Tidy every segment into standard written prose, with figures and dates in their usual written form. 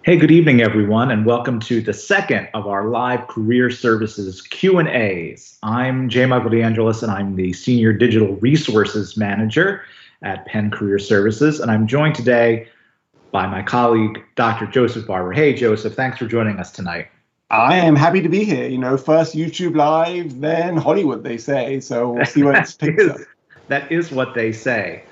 Hey, good evening, everyone, and welcome to the second of our live career services Q&As. I'm Jay Michael DeAngelis, and I'm the Senior Digital Resources Manager at Penn Career Services, and I'm joined today by my colleague, Dr. Joseph Barber. Hey, Joseph, thanks for joining us tonight. I am happy to be here. First YouTube Live, then Hollywood, they say. So we'll see what it takes us. That is what they say.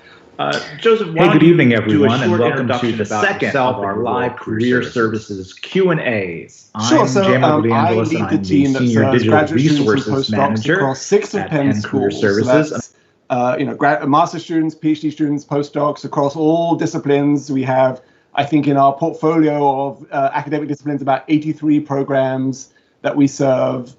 Joseph, hey, good evening, everyone, and welcome to the second of our live career services Q&As. Sure. So I lead the team that serves Graduate Students and Postdocs across 6 of Penn schools. Services. So master students, PhD students, postdocs across all disciplines. We have, I think, in our portfolio of academic disciplines, about 83 programs that we serve.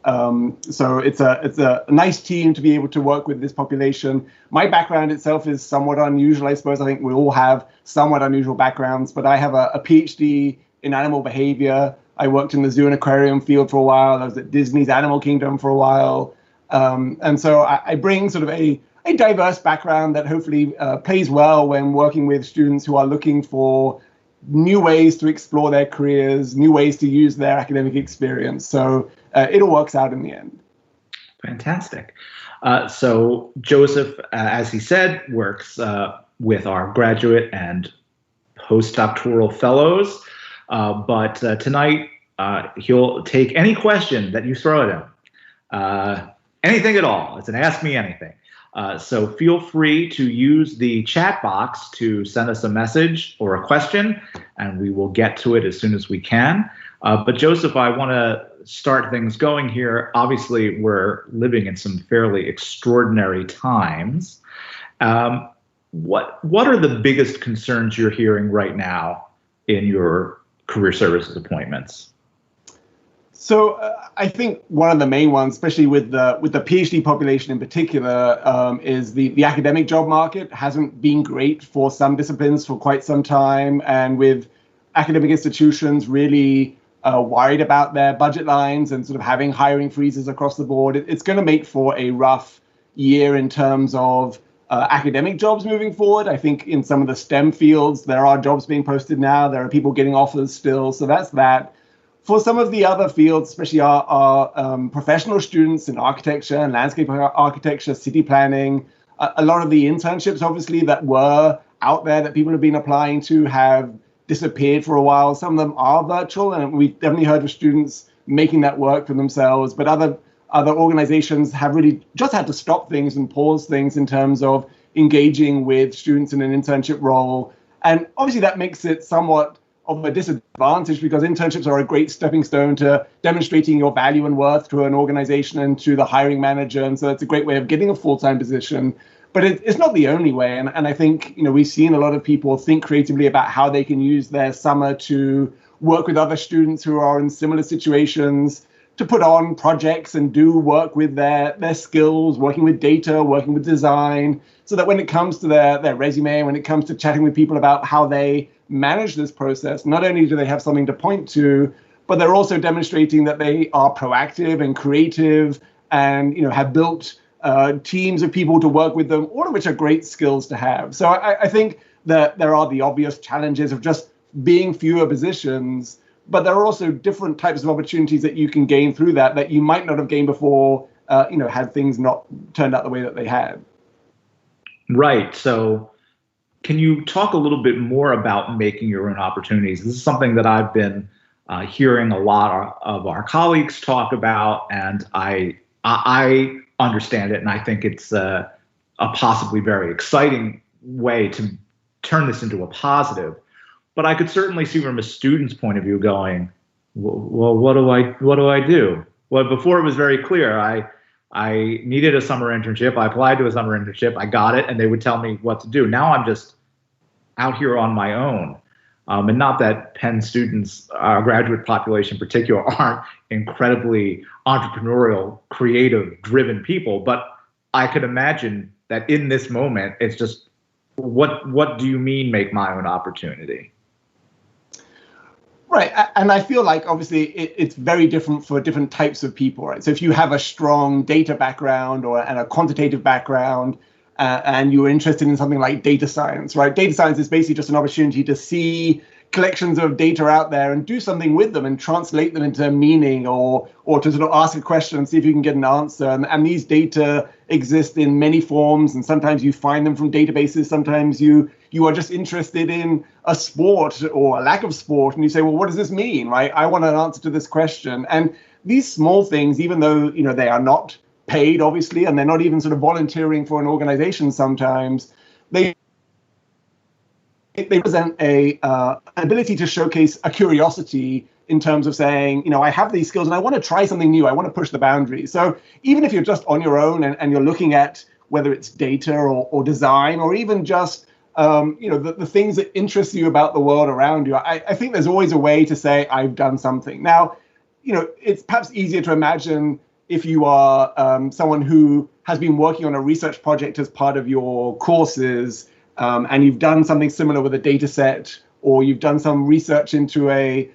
So it's a nice team to be able to work with this population. My background itself is somewhat unusual, I suppose. I think we all have somewhat unusual backgrounds, but I have a PhD in animal behavior. I worked in the zoo and aquarium field for a while. I was at Disney's Animal Kingdom for a while. And so I bring sort of a diverse background that hopefully plays well when working with students who are looking for new ways to explore their careers, new ways to use their academic experience. So it all works out in the end. Fantastic. So Joseph, as he said, works with our graduate and postdoctoral fellows. But tonight, he'll take any question that you throw at him. Anything at all. It's an Ask Me Anything. So feel free to use the chat box to send us a message or a question, and we will get to it as soon as we can. But Joseph, I want to start things going here. Obviously, we're living in some fairly extraordinary times. What are the biggest concerns you're hearing right now in your career services appointments? So I think one of the main ones, especially with the PhD population in particular, is the academic job market hasn't been great for some disciplines for quite some time. And with academic institutions really worried about their budget lines and sort of having hiring freezes across the board, it's going to make for a rough year in terms of academic jobs moving forward. I think in some of the STEM fields, there are jobs being posted now. There are people getting offers still. So that's that. For some of the other fields, especially our professional students in architecture and landscape architecture, city planning, a lot of the internships, obviously, that were out there that people have been applying to have disappeared for a while. Some of them are virtual, and we've definitely heard of students making that work for themselves. But other organizations have really just had to stop things and pause things in terms of engaging with students in an internship role. And obviously, that makes it somewhat of a disadvantage because internships are a great stepping stone to demonstrating your value and worth to an organization and to the hiring manager. And so it's a great way of getting a full-time position. But it's not the only way. And I think, we've seen a lot of people think creatively about how they can use their summer to work with other students who are in similar situations, to put on projects and do work with their skills, working with data, working with design, so that when it comes to their resume, when it comes to chatting with people about how they manage this process, not only do they have something to point to, but they're also demonstrating that they are proactive and creative and have built teams of people to work with them, all of which are great skills to have. So I think that there are the obvious challenges of just being fewer positions, but there are also different types of opportunities that you can gain through that you might not have gained before, had things not turned out the way that they had. Right. So can you talk a little bit more about making your own opportunities? This is something that I've been hearing a lot of our colleagues talk about, and I understand it, and I think it's a possibly very exciting way to turn this into a positive. But I could certainly see from a student's point of view going, well, what do I do? Well, before it was very clear. I needed a summer internship. I applied to a summer internship. I got it, and they would tell me what to do. Now I'm just out here on my own. And not that Penn students, our graduate population in particular, aren't incredibly entrepreneurial, creative, driven people. But I could imagine that in this moment, it's just, what do you mean make my own opportunity? Right. And I feel like, obviously, it's very different for different types of people, right? So if you have a strong data background and a quantitative background, and you're interested in something like data science, right? Data science is basically just an opportunity to see collections of data out there and do something with them and translate them into meaning, or to sort of ask a question and see if you can get an answer. And these data exist in many forms, and sometimes you find them from databases, sometimes you are just interested in a sport or a lack of sport, and you say, well, what does this mean, right? I want an answer to this question. And these small things, even though they are not paid, obviously, and they're not even sort of volunteering for an organization sometimes, they present an ability to showcase a curiosity in terms of saying, I have these skills and I want to try something new. I want to push the boundaries. So even if you're just on your own and you're looking at whether it's data or design, or even just the things that interest you about the world around you, I think there's always a way to say, I've done something. Now, it's perhaps easier to imagine if you are someone who has been working on a research project as part of your courses, and you've done something similar with a data set, or you've done some research into a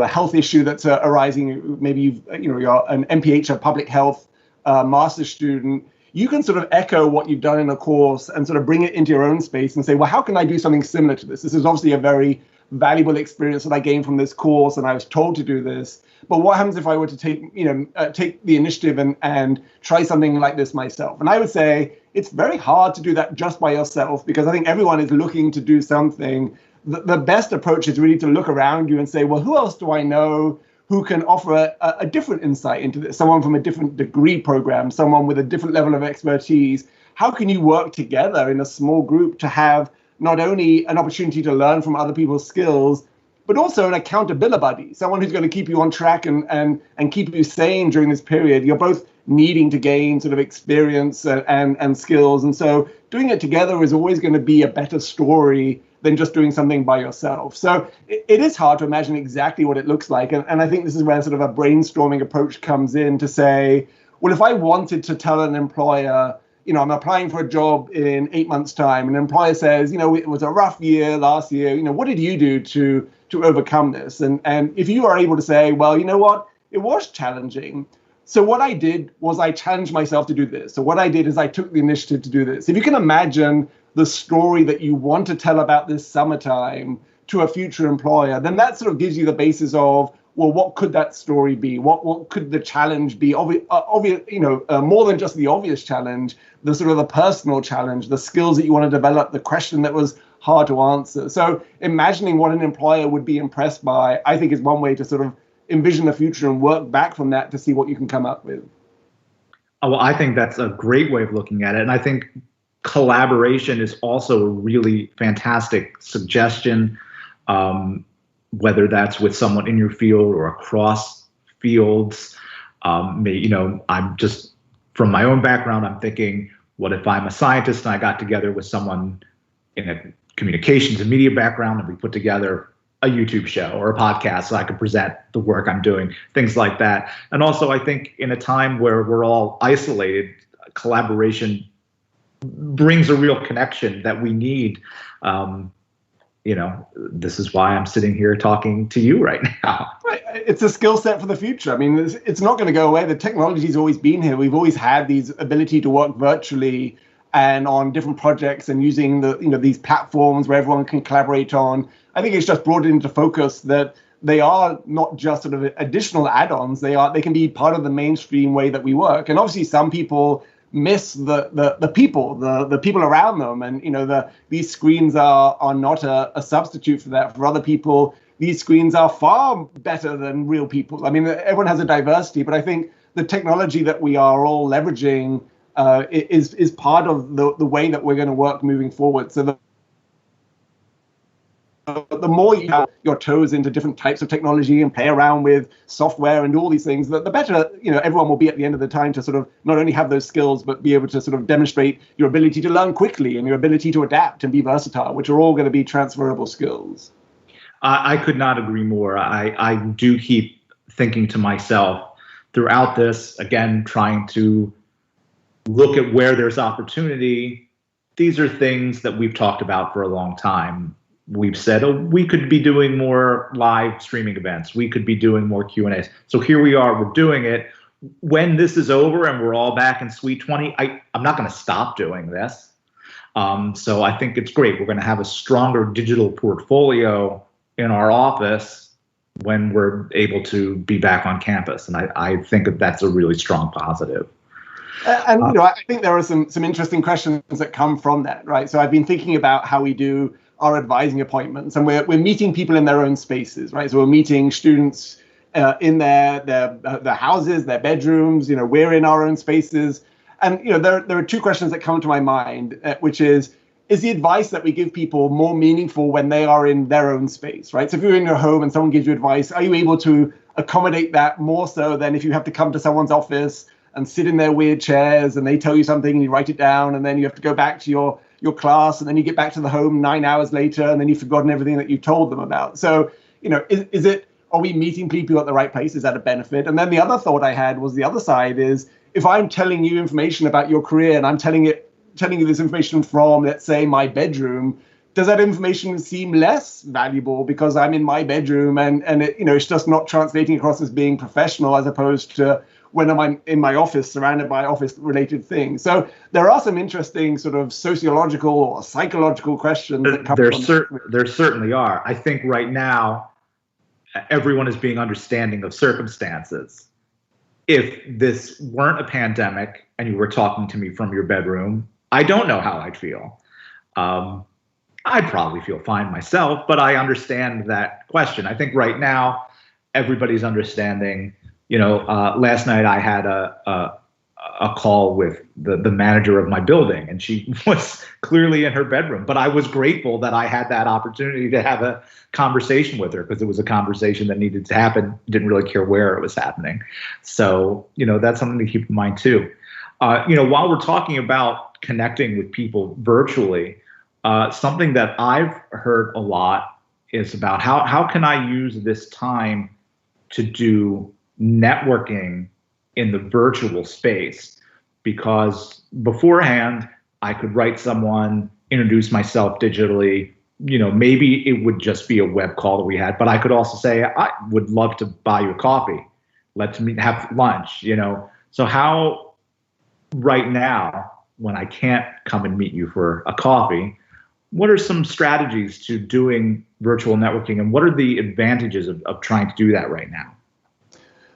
health issue that's arising. Maybe you're an MPH, a public health master's student. You can sort of echo what you've done in a course and sort of bring it into your own space and say, well, how can I do something similar to this? This is obviously a very valuable experience that I gained from this course, and I was told to do this. But what happens if I were to take the initiative and try something like this myself? And I would say it's very hard to do that just by yourself, because I think everyone is looking to do something. The best approach is really to look around you and say, well, who else do I know who can offer a different insight into this? Someone from a different degree program, someone with a different level of expertise. How can you work together in a small group to have not only an opportunity to learn from other people's skills, but also an accountability buddy, someone who's going to keep you on track and keep you sane during this period? You're both needing to gain sort of experience and skills. And so doing it together is always going to be a better story than just doing something by yourself. So it is hard to imagine exactly what it looks like. And I think this is where sort of a brainstorming approach comes in to say, well, if I wanted to tell an employer, I'm applying for a job in 8 months' time, and an employer says, it was a rough year last year, what did you do to overcome this? And if you are able to say, well, you know what, it was challenging. So what I did was I challenged myself to do this. So what I did is I took the initiative to do this. If you can imagine the story that you want to tell about this summertime to a future employer, then that sort of gives you the basis of, well, what could that story be? What could the challenge be? Obvious, more than just the obvious challenge, the sort of the personal challenge, the skills that you want to develop, the question that was hard to answer. So imagining what an employer would be impressed by, I think, is one way to sort of envision the future and work back from that to see what you can come up with. Oh, well, I think that's a great way of looking at it. And I think collaboration is also a really fantastic suggestion, whether that's with someone in your field or across fields. I'm just, from my own background, I'm thinking, what if I'm a scientist and I got together with someone in a communications and media background, and we put together a YouTube show or a podcast so I could present the work I'm doing, things like that. And also, I think in a time where we're all isolated, collaboration brings a real connection that we need. This is why I'm sitting here talking to you right now. It's a skill set for the future. I mean, it's not going to go away. The technology's always been here. We've always had these ability to work virtually and on different projects and using these platforms where everyone can collaborate on. I think it's just brought it into focus that they are not just sort of additional add-ons. They can be part of the mainstream way that we work. And obviously, some people miss the people around them, and these screens are not a substitute for that. For other people, these screens are far better than real people. I mean, everyone has a diversity, but I think the technology that we are all leveraging is part of the way that we're going to work moving forward. So the more you have your toes into different types of technology and play around with software and all these things, the better everyone will be at the end of the time to sort of not only have those skills, but be able to sort of demonstrate your ability to learn quickly and your ability to adapt and be versatile, which are all going to be transferable skills. I could not agree more. I do keep thinking to myself throughout this, again, trying to look at where there's opportunity. These are things that we've talked about for a long time. We've said, we could be doing more live streaming events. We could be doing more Q&As. So here we are, we're doing it. When this is over and we're all back in Suite 20, I'm not going to stop doing this. So I think it's great. We're going to have a stronger digital portfolio in our office when we're able to be back on campus. And I think that that's a really strong positive. And I think there are some interesting questions that come from that, right? So I've been thinking about how we do our advising appointments, and we're meeting people in their own spaces, right? So we're meeting students in their houses, their bedrooms. We're in our own spaces, and there are two questions that come to my mind, which is the advice that we give people more meaningful when they are in their own space, right? So if you're in your home and someone gives you advice, are you able to accommodate that more so than if you have to come to someone's office and sit in their weird chairs and they tell you something and you write it down and then you have to go back to your class and then you get back to the home 9 hours later and then you've forgotten everything that you told them about. So, are we meeting people at the right place? Is that a benefit? And then the other thought I had was the other side is, if I'm telling you information about your career and I'm telling you this information from, let's say, my bedroom, does that information seem less valuable because I'm in my bedroom and it's just not translating across as being professional, as opposed to when I'm in my office surrounded by office-related things? So there are some interesting sort of sociological or psychological questions that come from there certainly are. I think right now everyone is being understanding of circumstances. If this weren't a pandemic and you were talking to me from your bedroom, I don't know how I'd feel. I'd probably feel fine myself, but I understand that question. I think right now everybody's understanding. Last night I had a call with the manager of my building, and she was clearly in her bedroom. But I was grateful that I had that opportunity to have a conversation with her, because it was a conversation that needed to happen. Didn't really care where it was happening. So, that's something to keep in mind too. While we're talking about connecting with people virtually, something that I've heard a lot is about how can I use this time to do networking in the virtual space, because beforehand I could write someone, introduce myself digitally, maybe it would just be a web call that we had, but I could also say, I would love to buy you a coffee. Let's have lunch, So how right now, when I can't come and meet you for a coffee, what are some strategies to doing virtual networking, and what are the advantages of trying to do that right now?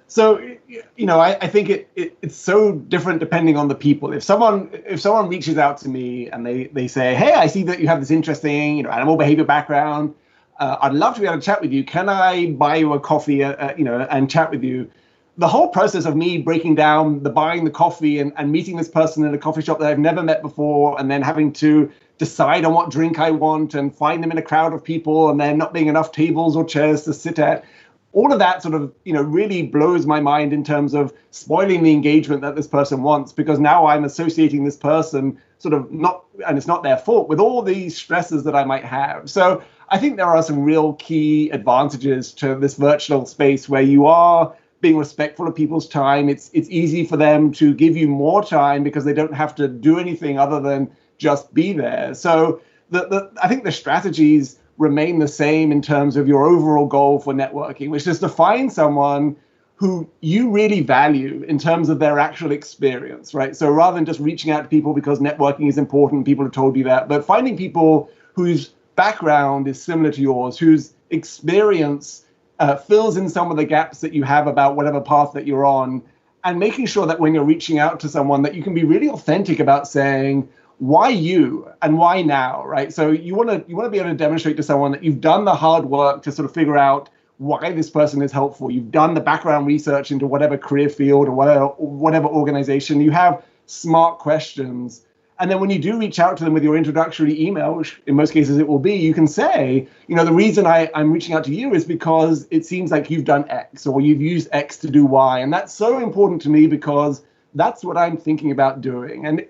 So, I think it's so different depending on the people. If someone reaches out to me and they say, hey, I see that you have this interesting, animal behavior background. I'd love to be able to chat with you. Can I buy you a coffee, and chat with you? The whole process of me breaking down the buying the coffee and meeting this person in a coffee shop that I've never met before, and then having to decide on what drink I want and find them in a crowd of people, and then not being enough tables or chairs to sit at. All of that sort of, really blows my mind in terms of spoiling the engagement that this person wants, because now I'm associating this person sort of and it's not their fault, with all these stresses that I might have. So I think there are some real key advantages to this virtual space where you are being respectful of people's time. It's easy for them to give you more time because they don't have to do anything other than just be there. So I think the strategies remain the same in terms of your overall goal for networking, which is to find someone who you really value in terms of their actual experience, right? So rather than just reaching out to people because networking is important, people have told you that, but finding people whose background is similar to yours, whose experience fills in some of the gaps that you have about whatever path that you're on, and making sure that when you're reaching out to someone that you can be really authentic about saying, why you and why now, right? So you want to be able to demonstrate to someone that you've done the hard work to sort of figure out why this person is helpful. You've done the background research into whatever career field or whatever organization. You have smart questions. And then when you do reach out to them with your introductory email, which in most cases it will be, you can say, the reason I'm reaching out to you is because it seems like you've done X, or you've used X to do Y. And that's so important to me because that's what I'm thinking about doing. And,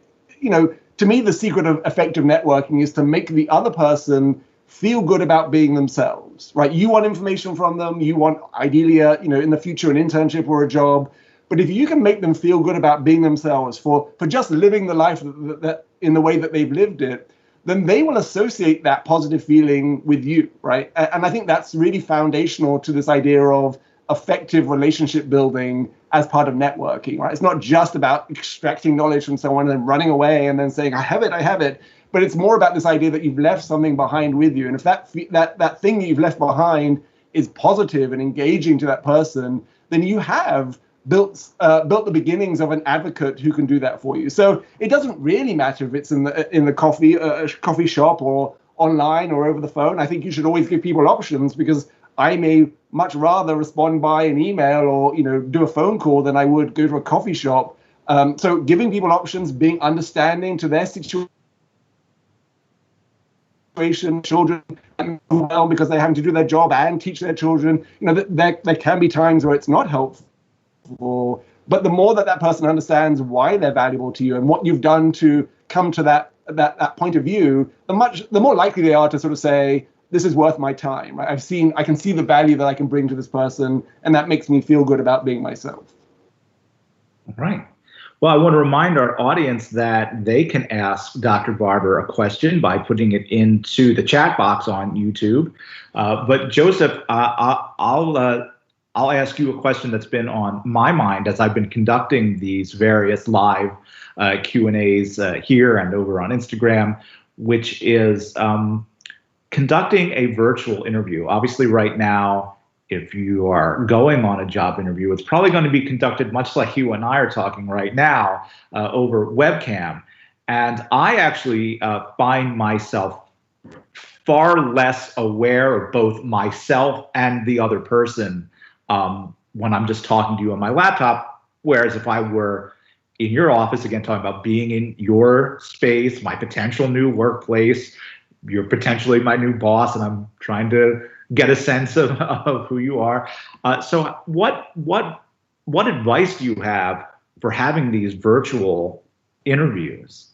to me, the secret of effective networking is to make the other person feel good about being themselves, right? You want information from them. You want, ideally, in the future, an internship or a job. But if you can make them feel good about being themselves for just living the life that in the way that they've lived it, then they will associate that positive feeling with you, right? And I think that's really foundational to this idea of effective relationship building as part of networking, right? It's not just about extracting knowledge from someone and then running away and then saying, I have it. but it's more about this idea that you've left something behind with you. And if that thing that you've left behind is positive and engaging to that person, then you have built the beginnings of an advocate who can do that for you. So it doesn't really matter if it's in the coffee shop or online or over the phone. I think you should always give people options, because I may much rather respond by an email or do a phone call than I would go to a coffee shop. So giving people options, being understanding to their situation, children well because they're having to do their job and teach their children. There can be times where it's not helpful, but the more that person understands why they're valuable to you and what you've done to come to that point of view, the more likely they are to sort of say, this is worth my time. Right? I can see the value that I can bring to this person, and that makes me feel good about being myself. All right. Well, I want to remind our audience that they can ask Dr. Barber a question by putting it into the chat box on YouTube. But Joseph, I'll ask you a question that's been on my mind as I've been conducting these various live Q&As here and over on Instagram, which is conducting a virtual interview. Obviously, right now, if you are going on a job interview, it's probably going to be conducted much like you and I are talking right now over webcam. And I actually find myself far less aware of both myself and the other person when I'm just talking to you on my laptop. Whereas if I were in your office, again, talking about being in your space, my potential new workplace, you're potentially my new boss, and I'm trying to get a sense of who you are. So what advice do you have for having these virtual interviews?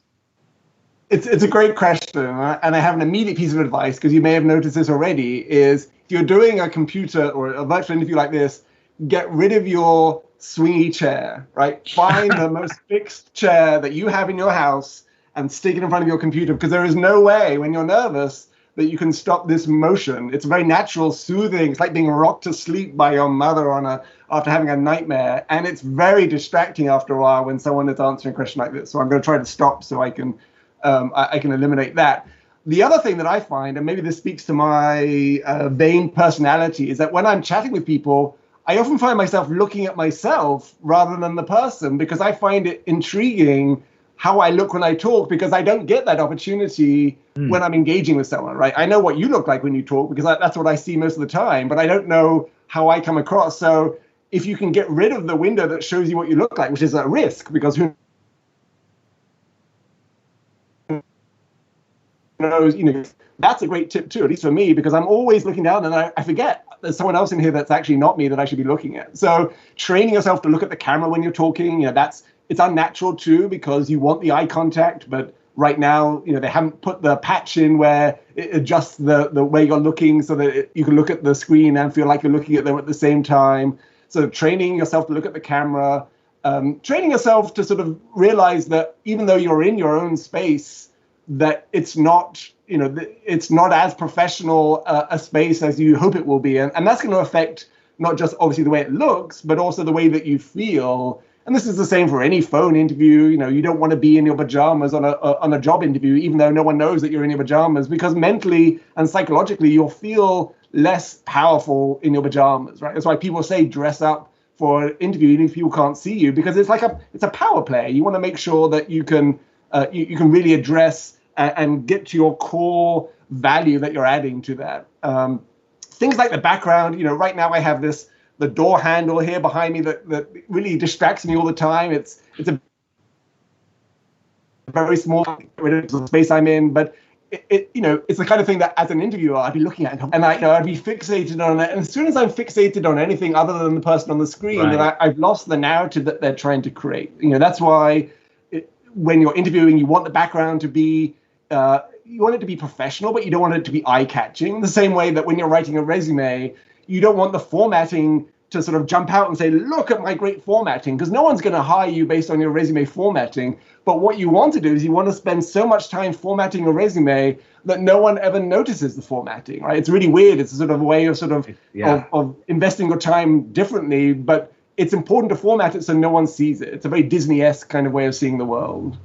It's a great question, and I have an immediate piece of advice, because you may have noticed this already, is if you're doing a computer or a virtual interview like this, get rid of your swingy chair, right? Find the most fixed chair that you have in your house and stick it in front of your computer, because there is no way when you're nervous that you can stop this motion. It's very natural, soothing. It's like being rocked to sleep by your mother after having a nightmare. And it's very distracting after a while when someone is answering a question like this. So I'm going to try to stop so I can eliminate that. The other thing that I find, and maybe this speaks to my vain personality, is that when I'm chatting with people, I often find myself looking at myself rather than the person, because I find it intriguing how I look when I talk, because I don't get that opportunity when I'm engaging with someone, right? I know what you look like when you talk, because that's what I see most of the time, but I don't know how I come across. So if you can get rid of the window that shows you what you look like, which is a risk, because who knows, that's a great tip too, at least for me, because I'm always looking down and I forget there's someone else in here that's actually not me that I should be looking at. So training yourself to look at the camera when you're talking, it's unnatural too, because you want the eye contact, but right now, they haven't put the patch in where it adjusts the way you're looking so that you can look at the screen and feel like you're looking at them at the same time. So training yourself to look at the camera, training yourself to sort of realize that even though you're in your own space, that it's not, it's not as professional a space as you hope it will be. And that's going to affect not just obviously the way it looks, but also the way that you feel. And this is the same for any phone interview. You don't want to be in your pajamas on a job interview, even though no one knows that you're in your pajamas, because mentally and psychologically you'll feel less powerful in your pajamas, right? That's why people say dress up for an interview, even if people can't see you, because it's a power play. You want to make sure that you can really address and get to your core value that you're adding to that. Things like the background. Right now I have the door handle here behind me that really distracts me all the time. It's a very small space I'm in, but it's the kind of thing that as an interviewer I'd be looking at, and I'd be fixated on it. And as soon as I'm fixated on anything other than the person on the screen, right, then I've lost the narrative that they're trying to create. That's why when you're interviewing, you want the background to be you want it to be professional, but you don't want it to be eye-catching. The same way that when you're writing a resume, you don't want the formatting to sort of jump out and say, look at my great formatting, because no one's going to hire you based on your resume formatting. But what you want to do is you want to spend so much time formatting your resume that no one ever notices the formatting, right? It's really weird. It's a sort of way of of investing your time differently, but it's important to format it so no one sees it. It's a very Disney-esque kind of way of seeing the world.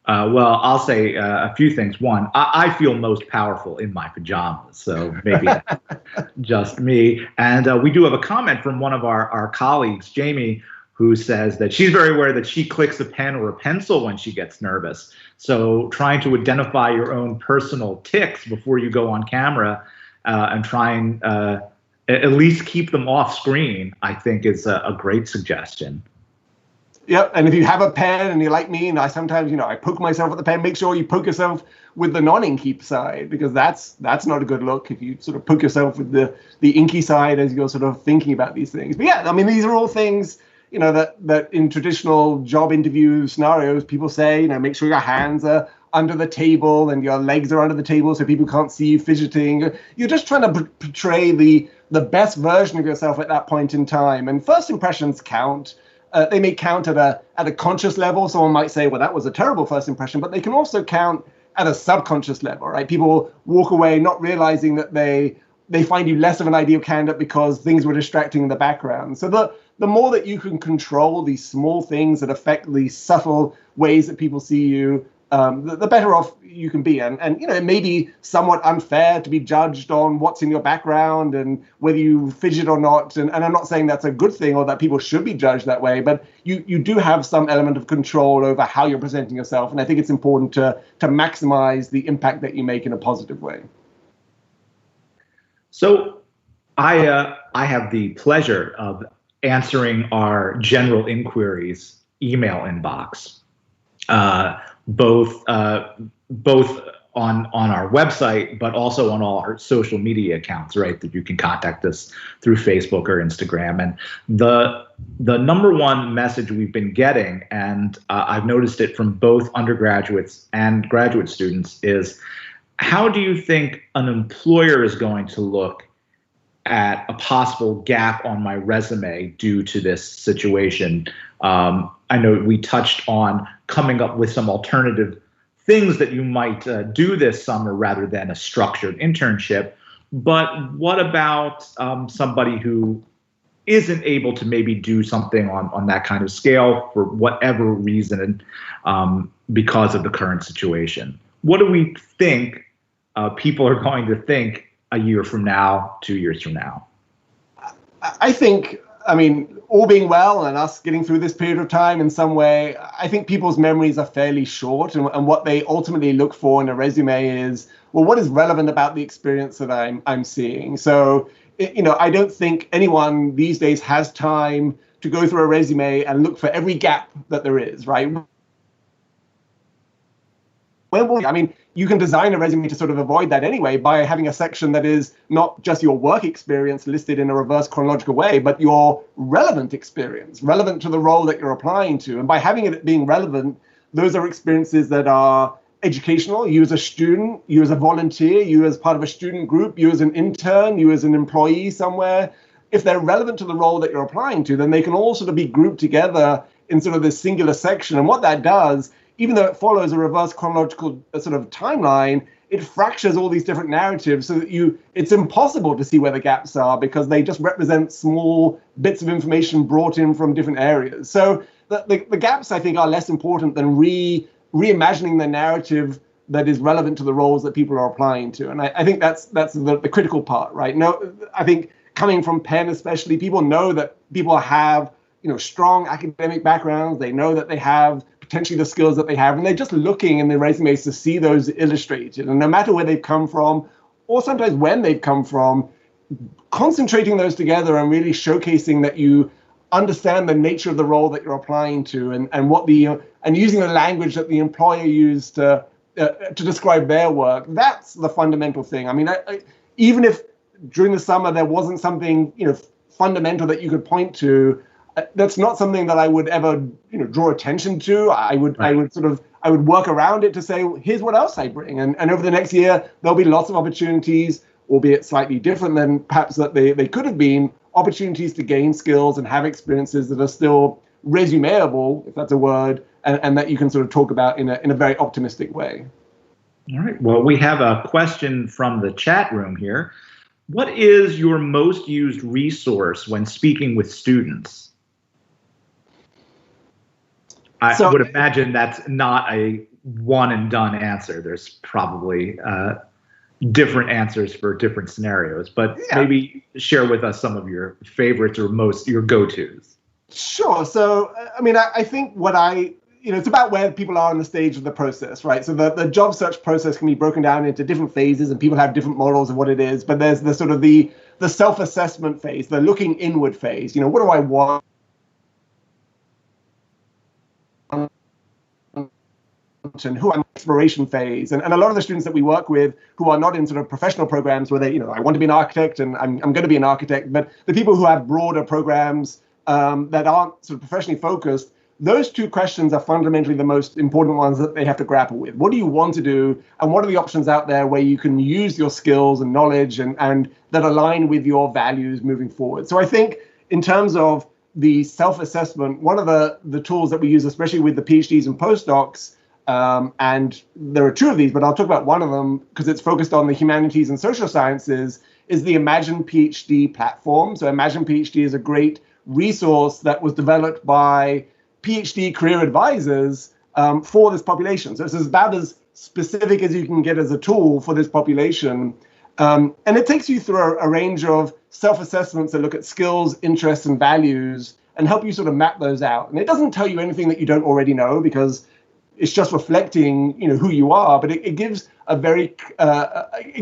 Well, I'll say a few things. One, I feel most powerful in my pajamas, so maybe that's just me. And we do have a comment from one of our colleagues, Jamie, who says that she's very aware that she clicks a pen or a pencil when she gets nervous. So trying to identify your own personal tics before you go on camera and try and at least keep them off screen, I think is a great suggestion. Yep, and if you have a pen and you're like me, and I sometimes, I poke myself with the pen, make sure you poke yourself with the non-inky side, because that's not a good look if you sort of poke yourself with the inky side as you're sort of thinking about these things. But yeah, I mean, these are all things, that in traditional job interview scenarios, people say, make sure your hands are under the table and your legs are under the table so people can't see you fidgeting. You're just trying to portray the best version of yourself at that point in time. And first impressions count. They may count at a conscious level. Someone might say, well, that was a terrible first impression, but they can also count at a subconscious level, right? People walk away not realizing that they find you less of an ideal candidate because things were distracting in the background. So the more that you can control these small things that affect the subtle ways that people see you, the better off you can be. And it may be somewhat unfair to be judged on what's in your background and whether you fidget or not. And I'm not saying that's a good thing or that people should be judged that way, but you do have some element of control over how you're presenting yourself. And I think it's important to maximize the impact that you make in a positive way. So I have the pleasure of answering our general inquiries email inbox. Both on our website, but also on all our social media accounts, right? That you can contact us through Facebook or Instagram. And the number one message we've been getting, and I've noticed it from both undergraduates and graduate students, is how do you think an employer is going to look at a possible gap on my resume due to this situation? I know we touched on coming up with some alternative things that you might do this summer rather than a structured internship. But what about somebody who isn't able to maybe do something on that kind of scale for whatever reason because of the current situation? What do we think people are going to think a year from now, 2 years from now? I think, all being well and us getting through this period of time in some way, I think people's memories are fairly short. And what they ultimately look for in a resume is, well, what is relevant about the experience that I'm seeing? So, I don't think anyone these days has time to go through a resume and look for every gap that there is, right? You can design a resume to sort of avoid that anyway by having a section that is not just your work experience listed in a reverse chronological way, but your relevant experience, relevant to the role that you're applying to. And by having it being relevant, those are experiences that are educational. You as a student, you as a volunteer, you as part of a student group, you as an intern, you as an employee somewhere. If they're relevant to the role that you're applying to, then they can all sort of be grouped together in sort of this singular section. And what that does, even though it follows a reverse chronological sort of timeline, it fractures all these different narratives so that it's impossible to see where the gaps are because they just represent small bits of information brought in from different areas. So the gaps, I think, are less important than reimagining the narrative that is relevant to the roles that people are applying to. And I think that's the critical part, right? No, I think coming from Penn especially, people know that people have strong academic backgrounds. They know that they have potentially the skills that they have, and they're just looking in their resumes to see those illustrated. And no matter where they've come from, or sometimes when they've come from, concentrating those together and really showcasing that you understand the nature of the role that you're applying to, and what and using the language that the employer used to describe their work. That's the fundamental thing. Even if during the summer there wasn't something fundamental that you could point to, that's not something that I would ever, draw attention to. I would work around it to say, here's what else I bring. And over the next year, there'll be lots of opportunities, albeit slightly different than perhaps that they could have been, opportunities to gain skills and have experiences that are still resumeable, if that's a word, and that you can sort of talk about in a very optimistic way. All right. Well, we have a question from the chat room here. What is your most used resource when speaking with students? I would imagine that's not a one and done answer. There's probably different answers for different scenarios, but maybe share with us some of your favorites or your go-tos. Sure. So, I mean, I think it's about where people are in the stage of the process, right? So the job search process can be broken down into different phases, and people have different models of what it is. But there's the sort of the self-assessment phase, the looking inward phase. What do I want? And who I'm exploration phase. And a lot of the students that we work with who are not in sort of professional programs where I want to be an architect and I'm going to be an architect, but the people who have broader programs that aren't sort of professionally focused, those two questions are fundamentally the most important ones that they have to grapple with. What do you want to do? And what are the options out there where you can use your skills and knowledge and that align with your values moving forward? So I think in terms of the self-assessment, one of the tools that we use, especially with the PhDs and postdocs, and there are two of these, but I'll talk about one of them because it's focused on the humanities and social sciences, is the Imagine PhD platform. So Imagine PhD is a great resource that was developed by PhD career advisors for this population. So it's about as specific as you can get as a tool for this population. And it takes you through a range of self-assessments that look at skills, interests, and values and help you sort of map those out. And it doesn't tell you anything that you don't already know because it's just reflecting, who you are, but it gives it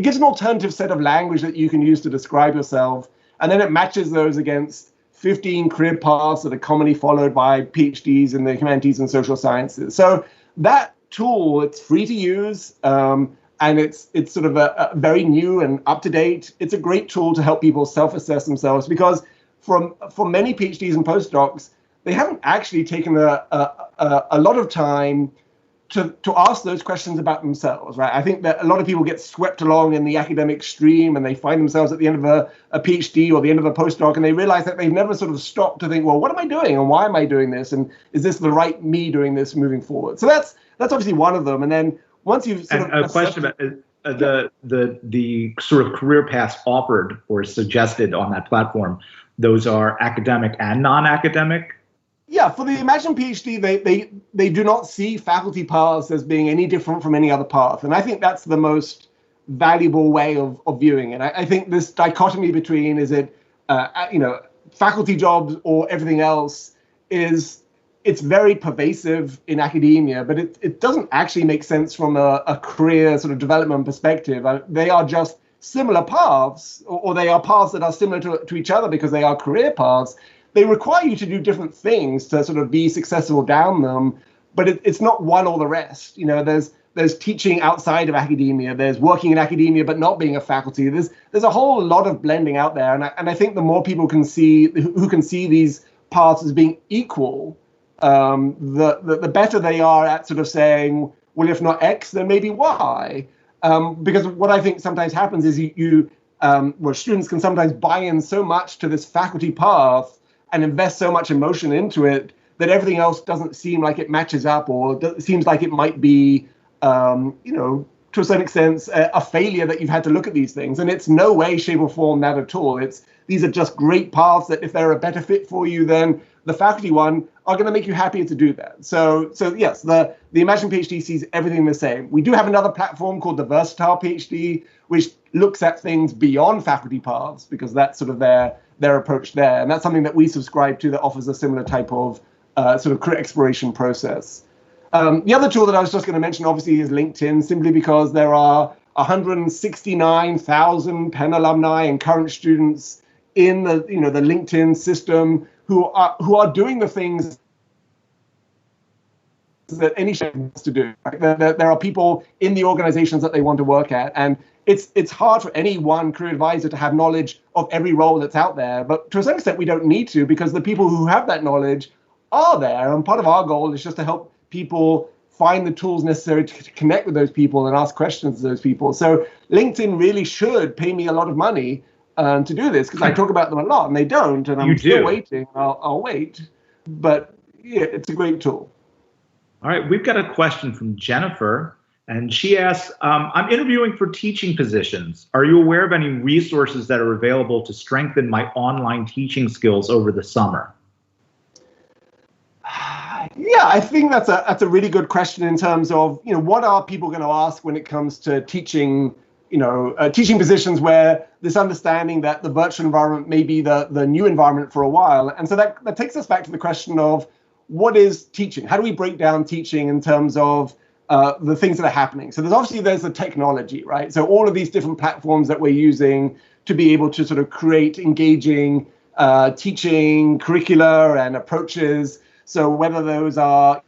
gives an alternative set of language that you can use to describe yourself. And then it matches those against 15 career paths that are commonly followed by PhDs in the humanities and social sciences. So that tool, it's free to use, and it's sort of a very new and up to date. It's a great tool to help people self-assess themselves because for many PhDs and postdocs, they haven't actually taken a lot of time to ask those questions about themselves, right? I think that a lot of people get swept along in the academic stream and they find themselves at the end of a PhD or the end of a postdoc and they realize that they've never sort of stopped to think, well, what am I doing and why am I doing this? And is this the right me doing this moving forward? So that's obviously one of them. And then once you've sort of— a question about the sort of career paths offered or suggested on that platform, those are academic and non-academic? Yeah, for the Imagine PhD, they do not see faculty paths as being any different from any other path. And I think that's the most valuable way of viewing it. I think this dichotomy between faculty jobs or everything else it's very pervasive in academia, but it doesn't actually make sense from a career sort of development perspective. They are just similar paths, or they are paths that are similar to each other because they are career paths. They require you to do different things to sort of be successful down them, but it's not one or the rest. There's teaching outside of academia. There's working in academia but not being a faculty. There's a whole lot of blending out there, and I think the more people can see who can see these paths as being equal, the better they are at sort of saying, well, if not X, then maybe Y. Because what I think sometimes happens is students can sometimes buy in so much to this faculty path and invest so much emotion into it that everything else doesn't seem like it matches up, or it seems like it might be, to a certain extent, a failure that you've had to look at these things. And it's no way, shape, or form that at all. These are just great paths that if they're a better fit for you than the faculty one, are going to make you happier to do that. So yes, the Imagine PhD sees everything the same. We do have another platform called the Versatile PhD, which looks at things beyond faculty paths because that's sort of their approach there. And that's something that we subscribe to that offers a similar type of sort of career exploration process. The other tool that I was just going to mention, obviously, is LinkedIn, simply because there are 169,000 Penn alumni and current students in the LinkedIn system who are doing the things that any student wants to do. Right? There are people in the organizations that they want to work at, and it's hard for any one career advisor to have knowledge of every role that's out there. But to a certain extent, we don't need to, because the people who have that knowledge are there. And part of our goal is just to help people find the tools necessary to connect with those people and ask questions to those people. So LinkedIn really should pay me a lot of money to do this, because I talk about them a lot and they don't. And I'm still waiting. I'll wait. But yeah, it's a great tool. All right, we've got a question from Jennifer, and she asks, I'm interviewing for teaching positions. Are you aware of any resources that are available to strengthen my online teaching skills over the summer? Yeah, I think that's a really good question in terms of, what are people going to ask when it comes to teaching, teaching positions where this understanding that the virtual environment may be the new environment for a while. And so that takes us back to the question of what is teaching? How do we break down teaching in terms of the things that are happening? So there's the technology, right? So all of these different platforms that we're using to be able to sort of create engaging teaching curricula and approaches. So whether those are,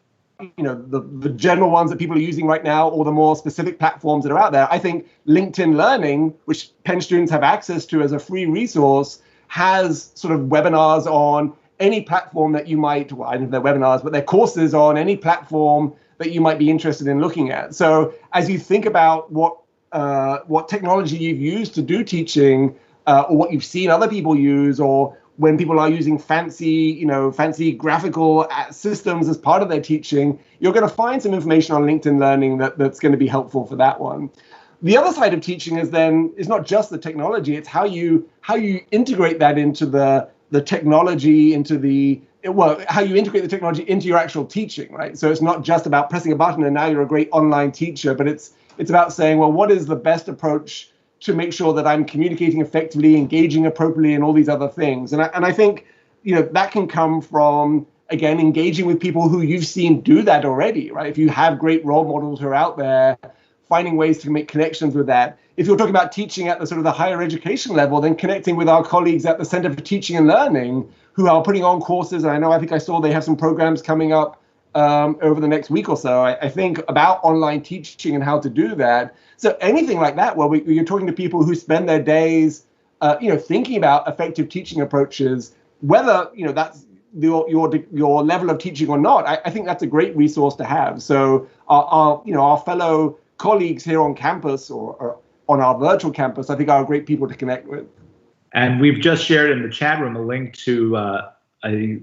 the general ones that people are using right now or the more specific platforms that are out there, I think LinkedIn Learning, which Penn students have access to as a free resource, has sort of webinars on any platform that you might, well, I don't know if they're webinars, but they're courses on any platform that you might be interested in looking at. So as you think about what technology you've used to do teaching, or what you've seen other people use, or when people are using fancy graphical systems as part of their teaching, you're going to find some information on LinkedIn Learning that's going to be helpful for that one. The other side of teaching is not just the technology; it's how you integrate that into the technology, how you integrate the technology into your actual teaching, right? So it's not just about pressing a button and now you're a great online teacher, but it's about saying, well, what is the best approach to make sure that I'm communicating effectively, engaging appropriately, and all these other things. And I think, that can come from, again, engaging with people who you've seen do that already, right? If you have great role models who are out there, finding ways to make connections with that. If you're talking about teaching at the sort of the higher education level, then connecting with our colleagues at the Center for Teaching and Learning who are putting on courses. And I think I saw they have some programs coming up over the next week or so, I think, about online teaching and how to do that. So anything like that, where you're talking to people who spend their days, thinking about effective teaching approaches, whether that's your level of teaching or not, I think that's a great resource to have. So our fellow colleagues here on campus or on our virtual campus, I think are great people to connect with. And we've just shared in the chat room a link to a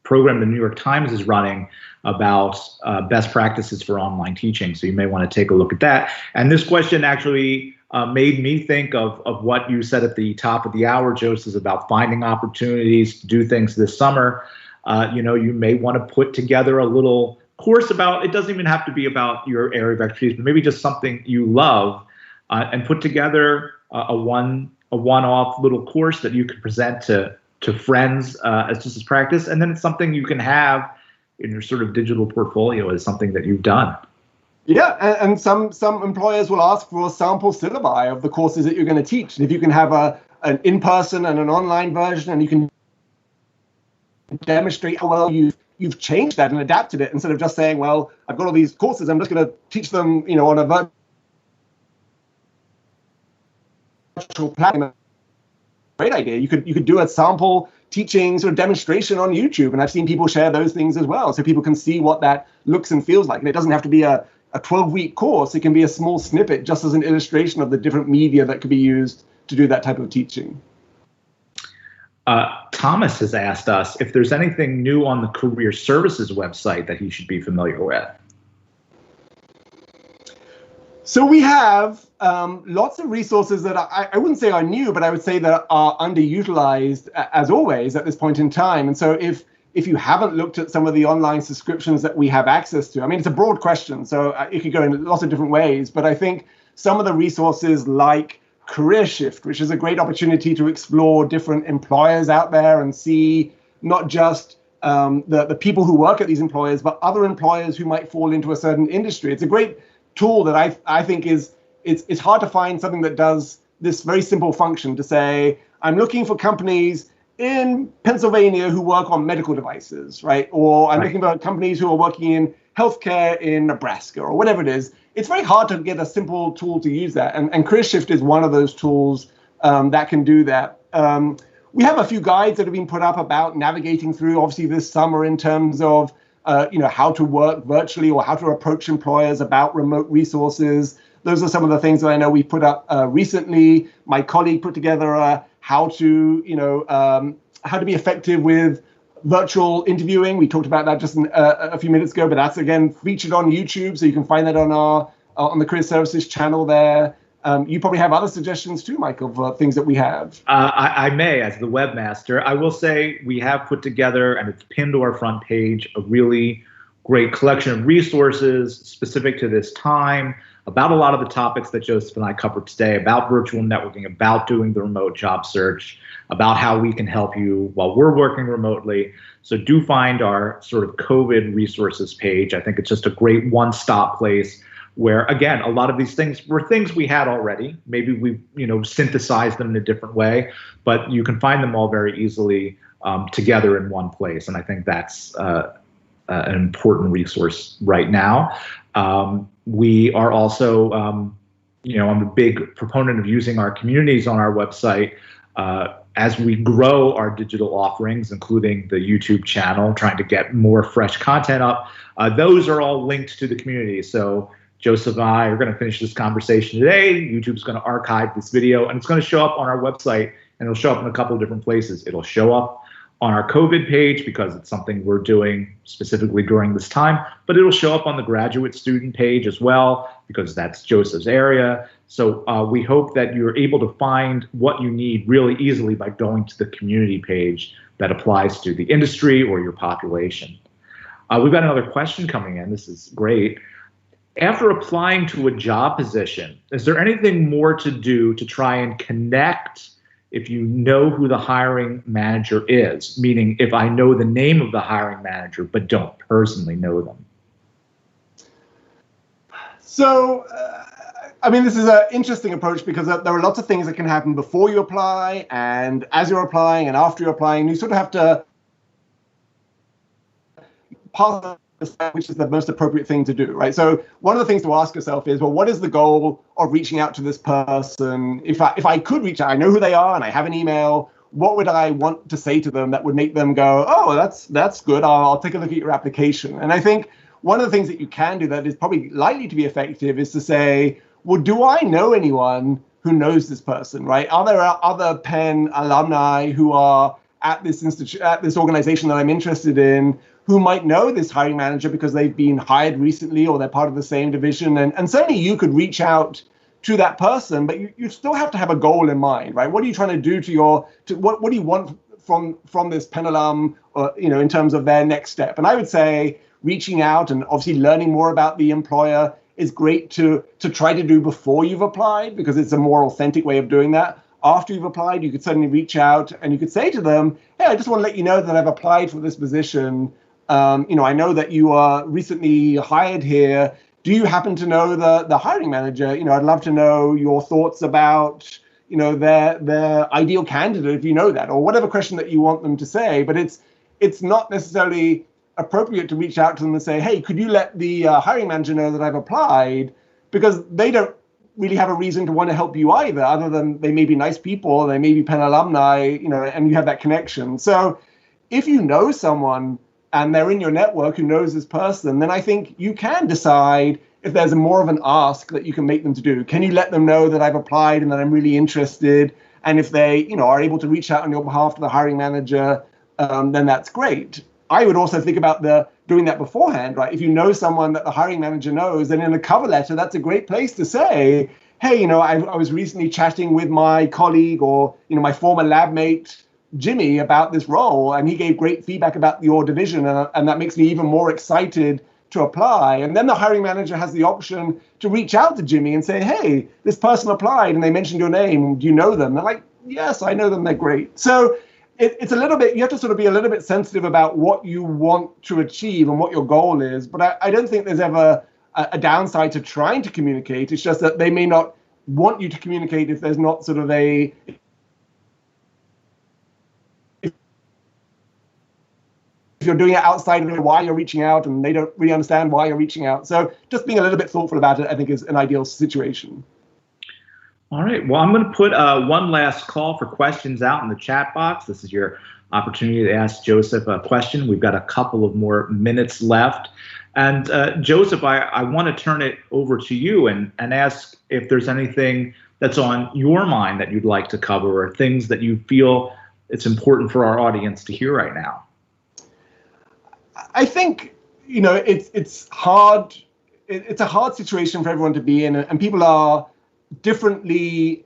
program the New York Times is running about best practices for online teaching. So you may want to take a look at that. And this question actually made me think of what you said at the top of the hour, Joseph, about finding opportunities to do things this summer. You may want to put together a little course about, it doesn't even have to be about your area of expertise, but maybe just something you love, and put together a one-off little course that you could present to friends as just as practice, and then it's something you can have in your sort of digital portfolio as something that you've done. Yeah, and some employers will ask for a sample syllabi of the courses that you're going to teach. And if you can have an in-person and an online version, and you can demonstrate how well you've changed that and adapted it, instead of just saying, well, I've got all these courses, I'm just going to teach them, on a virtual platform. Great idea. You could do a sample teaching sort of demonstration on YouTube, and I've seen people share those things as well, so people can see what that looks and feels like. And it doesn't have to be a 12-week course. It can be a small snippet, just as an illustration of the different media that could be used to do that type of teaching. Thomas has asked us if there's anything new on the Career Services website that he should be familiar with. So we have lots of resources that I wouldn't say are new, but I would say that are underutilized, as always, at this point in time. And so if you haven't looked at some of the online subscriptions that we have access to, I mean, it's a broad question, so it could go in lots of different ways. But I think some of the resources like Career Shift, which is a great opportunity to explore different employers out there and see not just the people who work at these employers, but other employers who might fall into a certain industry. It's a great tool that I think it's hard to find something that does this very simple function to say, I'm looking for companies in Pennsylvania who work on medical devices, right? Or I'm looking for companies who are working in healthcare in Nebraska or whatever it is. It's very hard to get a simple tool to use that. And Career Shift is one of those tools that can do that. We have a few guides that have been put up about navigating through, obviously, this summer in terms of how to work virtually or how to approach employers about remote resources. Those are some of the things that I know we put up recently. My colleague put together how to be effective with virtual interviewing. We talked about that just a few minutes ago, but that's again featured on YouTube, so you can find that on the Career Services channel there. You probably have other suggestions too, Mike, of things that we have. I may, as the webmaster. I will say we have put together, and it's pinned to our front page, a really great collection of resources specific to this time about a lot of the topics that Joseph and I covered today, about virtual networking, about doing the remote job search, about how we can help you while we're working remotely. So do find our sort of COVID resources page. I think it's just a great one-stop place where, again, a lot of these things were things we had already. Maybe we, synthesized them in a different way, but you can find them all very easily together in one place. And I think that's an important resource right now. We are also, I'm a big proponent of using our communities on our website as we grow our digital offerings, including the YouTube channel, trying to get more fresh content up. Those are all linked to the community. So Joseph and I are going to finish this conversation today. YouTube's going to archive this video, and it's going to show up on our website, and it'll show up in a couple of different places. It'll show up on our COVID page because it's something we're doing specifically during this time, but it'll show up on the graduate student page as well because that's Joseph's area. So we hope that you're able to find what you need really easily by going to the community page that applies to the industry or your population. We've got another question coming in. This is great. After applying to a job position, is there anything more to do to try and connect if you know who the hiring manager is? Meaning, if I know the name of the hiring manager but don't personally know them. So, this is an interesting approach because there are lots of things that can happen before you apply and as you're applying and after you're applying. You sort of have to pass which is the most appropriate thing to do, right? So one of the things to ask yourself is, well, what is the goal of reaching out to this person? If I could reach out, I know who they are and I have an email, what would I want to say to them that would make them go, oh, that's good, I'll take a look at your application. And I think one of the things that you can do that is probably likely to be effective is to say, well, do I know anyone who knows this person, right? Are there other Penn alumni who are at this organization that I'm interested in who might know this hiring manager because they've been hired recently or they're part of the same division? And certainly you could reach out to that person, but you still have to have a goal in mind, right? What are you trying to do what do you want from this Penn alum, in terms of their next step? And I would say reaching out and obviously learning more about the employer is great to try to do before you've applied because it's a more authentic way of doing that. After you've applied, you could certainly reach out and you could say to them, hey, I just want to let you know that I've applied for this position. I know that you are recently hired here. Do you happen to know the hiring manager? I'd love to know your thoughts about, their ideal candidate if you know that, or whatever question that you want them to say. But it's not necessarily appropriate to reach out to them and say, hey, could you let the hiring manager know that I've applied? Because they don't really have a reason to want to help you either, other than they may be nice people, they may be Penn alumni, and you have that connection. So if you know someone and they're in your network who knows this person, then I think you can decide if there's more of an ask that you can make them to do. Can you let them know that I've applied and that I'm really interested? And if they, are able to reach out on your behalf to the hiring manager, then that's great. I would also think about doing that beforehand, right? If you know someone that the hiring manager knows, then in a cover letter, that's a great place to say, hey, I was recently chatting with my colleague or, my former lab mate, Jimmy, about this role, and he gave great feedback about your division, and that makes me even more excited to apply. And then the hiring manager has the option to reach out to Jimmy and say, hey, this person applied and they mentioned your name. Do you know them? They're like, yes, I know them. They're great. So it's a little bit, you have to sort of be a little bit sensitive about what you want to achieve and what your goal is. But I don't think there's ever a downside to trying to communicate. It's just that they may not want you to communicate if there's not sort of if you're doing it outside of why you're reaching out and they don't really understand why you're reaching out. So just being a little bit thoughtful about it, I think, is an ideal situation. All right. Well, I'm going to put one last call for questions out in the chat box. This is your opportunity to ask Joseph a question. We've got a couple of more minutes left. And Joseph, I want to turn it over to you and ask if there's anything that's on your mind that you'd like to cover or things that you feel it's important for our audience to hear right now. I think, it's hard. It's a hard situation for everyone to be in, and people are differently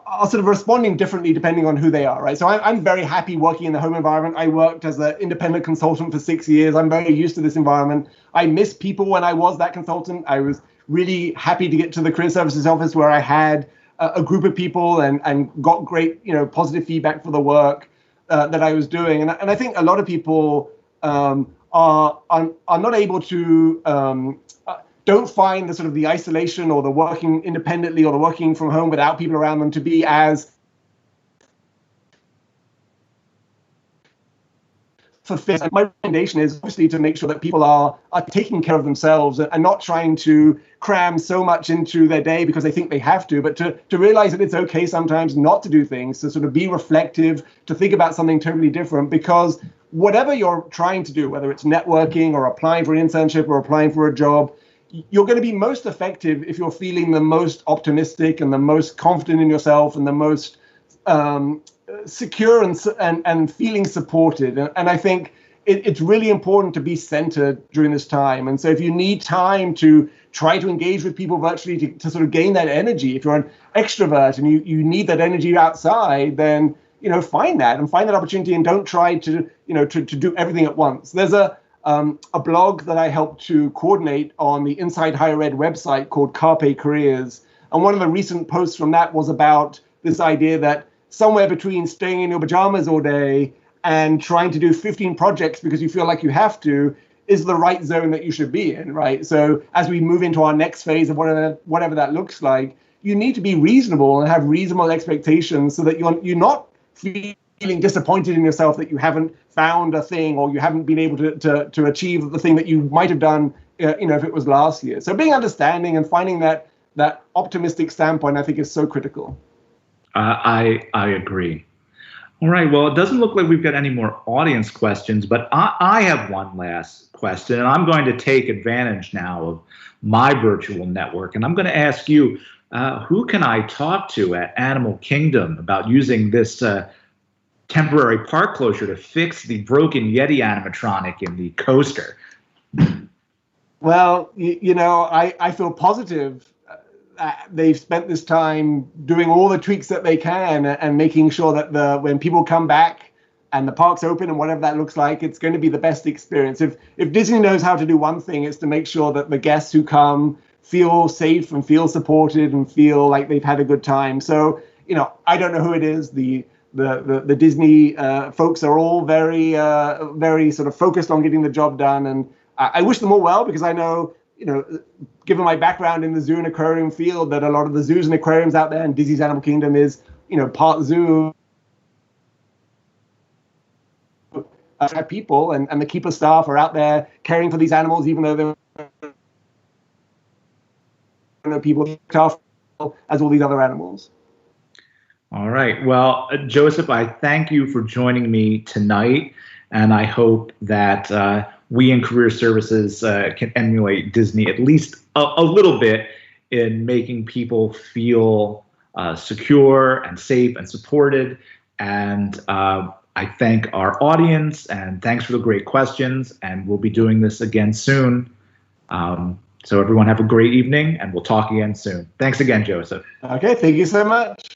are sort of responding differently depending on who they are, right? So I'm very happy working in the home environment. I worked as an independent consultant for 6 years. I'm very used to this environment. I miss people when I was that consultant. I was really happy to get to the career services office where I had a group of people and got great, positive feedback for the work that I was doing. And I think a lot of people are not able to don't find the sort of the isolation or the working independently or the working from home without people around them to be as fulfilling. My recommendation is obviously to make sure that people are taking care of themselves and not trying to cram so much into their day because they think they have to, but to realize that it's okay sometimes not to do things, to sort of be reflective, to think about something totally different, because whatever you're trying to do, whether it's networking or applying for an internship or applying for a job, you're going to be most effective if you're feeling the most optimistic and the most confident in yourself and the most secure and feeling supported. And I think it's really important to be centered during this time. And so if you need time to try to engage with people virtually to sort of gain that energy, if you're an extrovert and you need that energy outside, then find that opportunity and don't try to do everything at once. There's a blog that I helped to coordinate on the Inside Higher Ed website called Carpe Careers. And one of the recent posts from that was about this idea that somewhere between staying in your pajamas all day and trying to do 15 projects because you feel like you have to is the right zone that you should be in, right? So as we move into our next phase of whatever that looks like, you need to be reasonable and have reasonable expectations so that you're not feeling disappointed in yourself that you haven't found a thing or you haven't been able to achieve the thing that you might have done, if it was last year. So being understanding and finding that optimistic standpoint, I think, is so critical. I agree. All right. Well, it doesn't look like we've got any more audience questions, but I have one last question, and I'm going to take advantage now of my virtual network, and I'm going to ask you, who can I talk to at Animal Kingdom about using this temporary park closure to fix the broken Yeti animatronic in the coaster? Well, I feel positive. They've spent this time doing all the tweaks that they can and making sure that when people come back and the park's open and whatever that looks like, it's going to be the best experience. If Disney knows how to do one thing, it's to make sure that the guests who come feel safe and feel supported and feel like they've had a good time. So, I don't know who it is. The Disney folks are all very, very sort of focused on getting the job done. And I wish them all well, because I know, given my background in the zoo and aquarium field, that a lot of the zoos and aquariums out there, and Disney's Animal Kingdom is, part zoo. People and the keeper staff are out there caring for these animals, even though they're people as all these other animals. All right. Well, Joseph, I thank you for joining me tonight, and I hope that we in Career Services can emulate Disney at least a little bit in making people feel secure and safe and supported. And I thank our audience, and thanks for the great questions. And we'll be doing this again soon. So everyone have a great evening, and we'll talk again soon. Thanks again, Joseph. Okay, thank you so much.